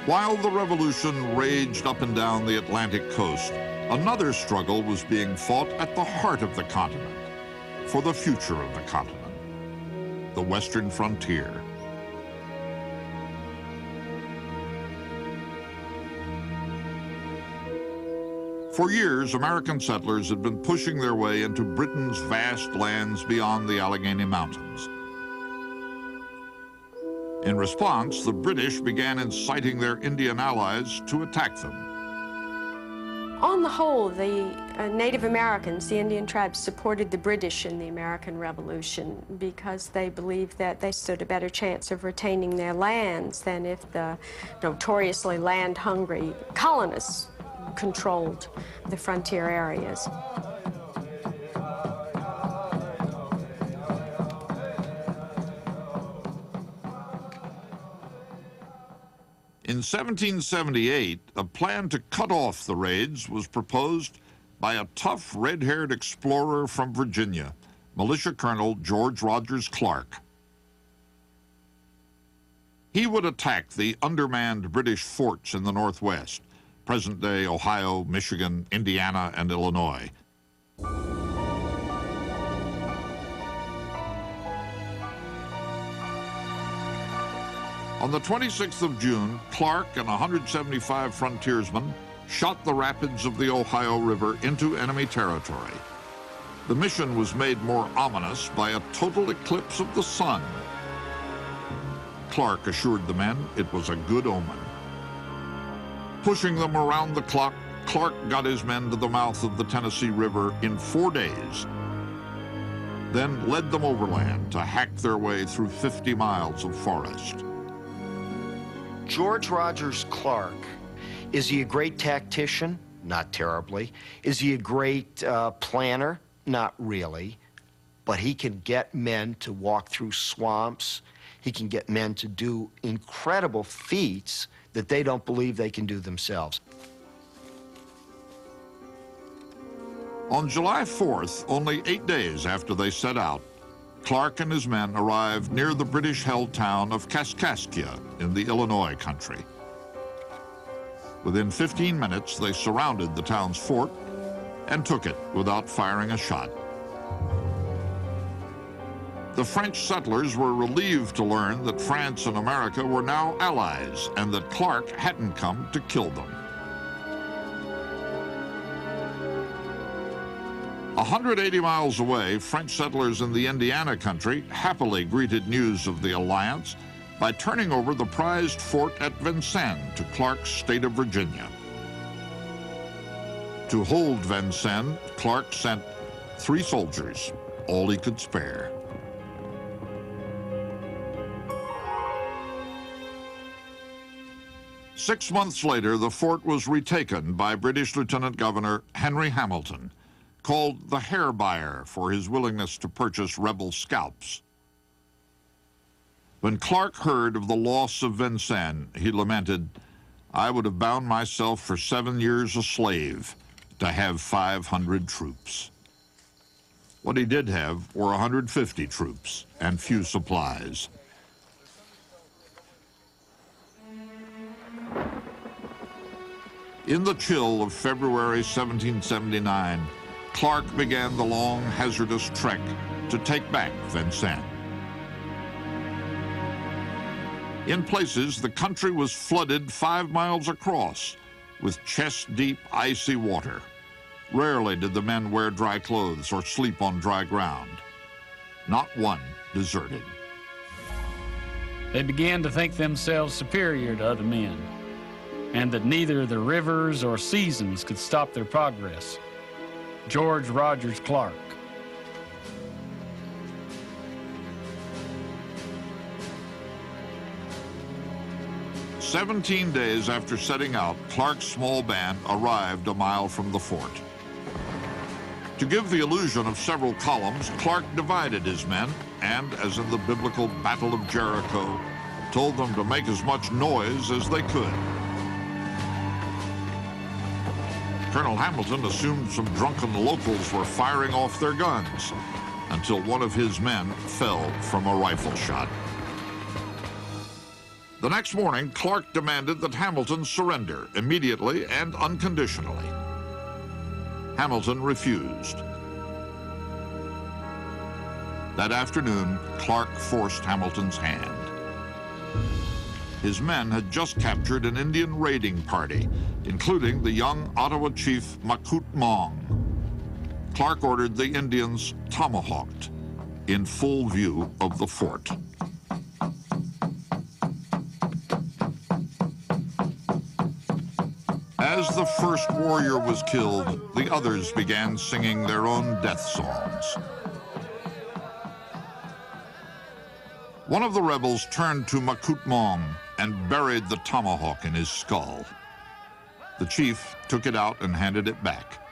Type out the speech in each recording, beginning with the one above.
While the revolution raged up and down the Atlantic coast, another struggle was being fought at the heart of the continent, for the future of the continent, the western frontier. For years, American settlers had been pushing their way into Britain's vast lands beyond the Allegheny Mountains. In response, the British began inciting their Indian allies to attack them. On the whole, the Native Americans, the Indian tribes, supported the British in the American Revolution because they believed that they stood a better chance of retaining their lands than if the notoriously land-hungry colonists controlled the frontier areas. In 1778, a plan to cut off the raids was proposed by a tough, red-haired explorer from Virginia, Militia Colonel George Rogers Clark. He would attack the undermanned British forts in the Northwest, present-day Ohio, Michigan, Indiana, and Illinois. On the 26th of June, Clark and 175 frontiersmen shot the rapids of the Ohio River into enemy territory. The mission was made more ominous by a total eclipse of the sun. Clark assured the men it was a good omen. Pushing them around the clock, Clark got his men to the mouth of the Tennessee River in 4 days, then led them overland to hack their way through 50 miles of forest. George Rogers Clark, is he a great tactician? Not terribly. Is he a great planner? Not really. But he can get men to walk through swamps. He can get men to do incredible feats that they don't believe they can do themselves. On July 4th, only 8 days after they set out, Clark and his men arrived near the British-held town of Kaskaskia in the Illinois country. Within 15 minutes, they surrounded the town's fort and took it without firing a shot. The French settlers were relieved to learn that France and America were now allies and that Clark hadn't come to kill them. 180 miles away, French settlers in the Indiana country happily greeted news of the alliance by turning over the prized fort at Vincennes to Clark's state of Virginia. To hold Vincennes, Clark sent 3 soldiers, all he could spare. Six months later, the fort was retaken by British Lieutenant Governor Henry Hamilton, called the hair buyer for his willingness to purchase rebel scalps. When Clark heard of the loss of Vincennes, he lamented, "I would have bound myself for 7 years a slave to have 500 troops." What he did have were 150 troops and few supplies. In the chill of February 1779, Clark began the long, hazardous trek to take back Vincennes. In places, the country was flooded 5 miles across with chest-deep, icy water. Rarely did the men wear dry clothes or sleep on dry ground. Not one deserted. They began to think themselves superior to other men, and that neither the rivers or seasons could stop their progress. George Rogers Clark. "17 days after setting out, Clark's small band arrived a mile from the fort. To give the illusion of several columns, Clark divided his men and, as in the biblical Battle of Jericho, told them to make as much noise as they could. Colonel Hamilton assumed some drunken locals were firing off their guns until one of his men fell from a rifle shot. The next morning, Clark demanded that Hamilton surrender immediately and unconditionally. Hamilton refused. That afternoon, Clark forced Hamilton's hand. His men had just captured an Indian raiding party, including the young Ottawa chief Makut Mong. Clark ordered the Indians tomahawked in full view of the fort. As the first warrior was killed, the others began singing their own death songs. One of the rebels turned to Makut Mong and buried the tomahawk in his skull. The chief took it out and handed it back.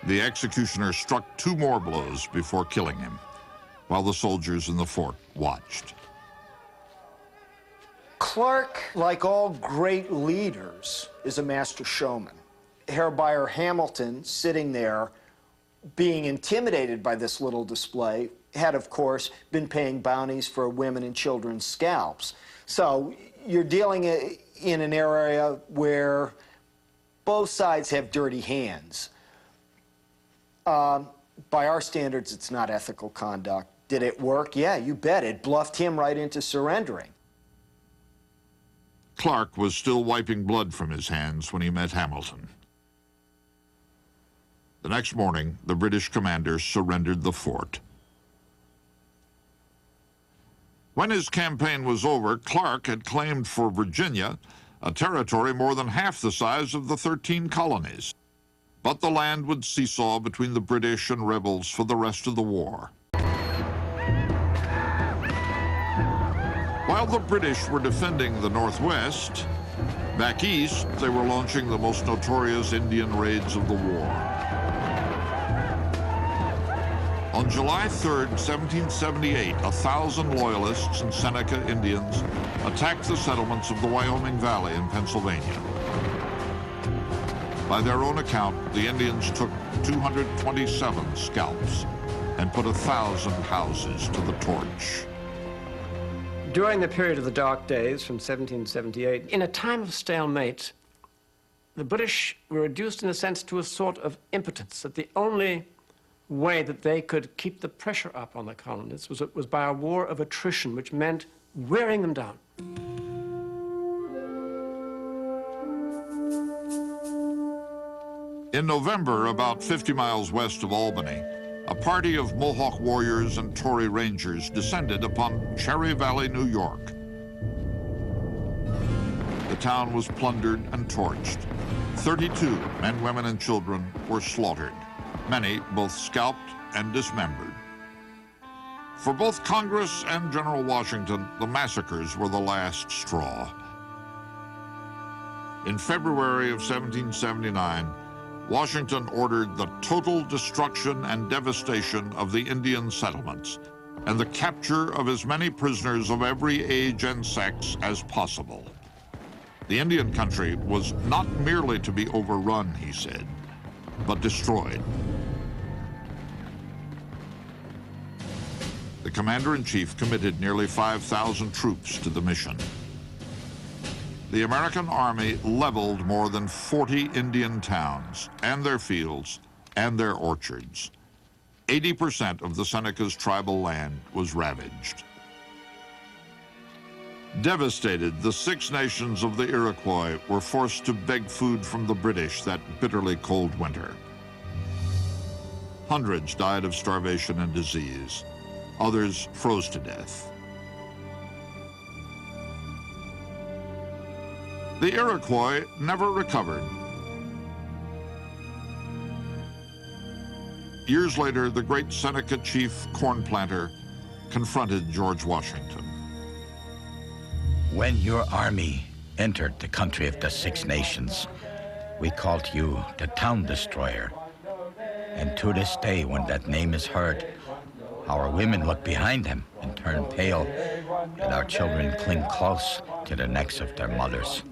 The executioner struck 2 more blows before killing him, while the soldiers in the fort watched. Clark, like all great leaders, is a master showman. Herr Bayer Hamilton, sitting there, being intimidated by this little display, had, of course, been paying bounties for women and children's scalps. So you're dealing in an area where both sides have dirty hands. By our standards, it's not ethical conduct. Did it work? Yeah, you bet. It bluffed him right into surrendering. Clark was still wiping blood from his hands when he met Hamilton. The next morning, the British commander surrendered the fort. When his campaign was over, Clark had claimed for Virginia a territory more than half the size of the 13 colonies. But the land would seesaw between the British and rebels for the rest of the war. While the British were defending the Northwest, back east, they were launching the most notorious Indian raids of the war. On July 3rd, 1778, 1,000 Loyalists and Seneca Indians attacked the settlements of the Wyoming Valley in Pennsylvania. By their own account, the Indians took 227 scalps and put 1,000 houses to the torch. During the period of the dark days from 1778, in a time of stalemate, the British were reduced in a sense to a sort of impotence, that the only way that they could keep the pressure up on the colonists was by a war of attrition, which meant wearing them down. In November, about 50 miles west of Albany, a party of Mohawk warriors and Tory Rangers descended upon Cherry Valley, New York. The town was plundered and torched. 32 men, women, and children were slaughtered, many both scalped and dismembered. For both Congress and General Washington, the massacres were the last straw. In February of 1779, Washington ordered the total destruction and devastation of the Indian settlements and the capture of as many prisoners of every age and sex as possible. The Indian country was not merely to be overrun, he said, but destroyed. The commander-in-chief committed nearly 5,000 troops to the mission. The American Army leveled more than 40 Indian towns and their fields and their orchards. 80% of the Seneca's tribal land was ravaged. Devastated, the Six Nations of the Iroquois were forced to beg food from the British that bitterly cold winter. Hundreds died of starvation and disease. Others froze to death. The Iroquois never recovered. Years later, the great Seneca chief corn planter confronted George Washington. When your army entered the country of the Six Nations, we called you the Town Destroyer. And to this day, when that name is heard, our women look behind them and turn pale, and our children cling close to the necks of their mothers.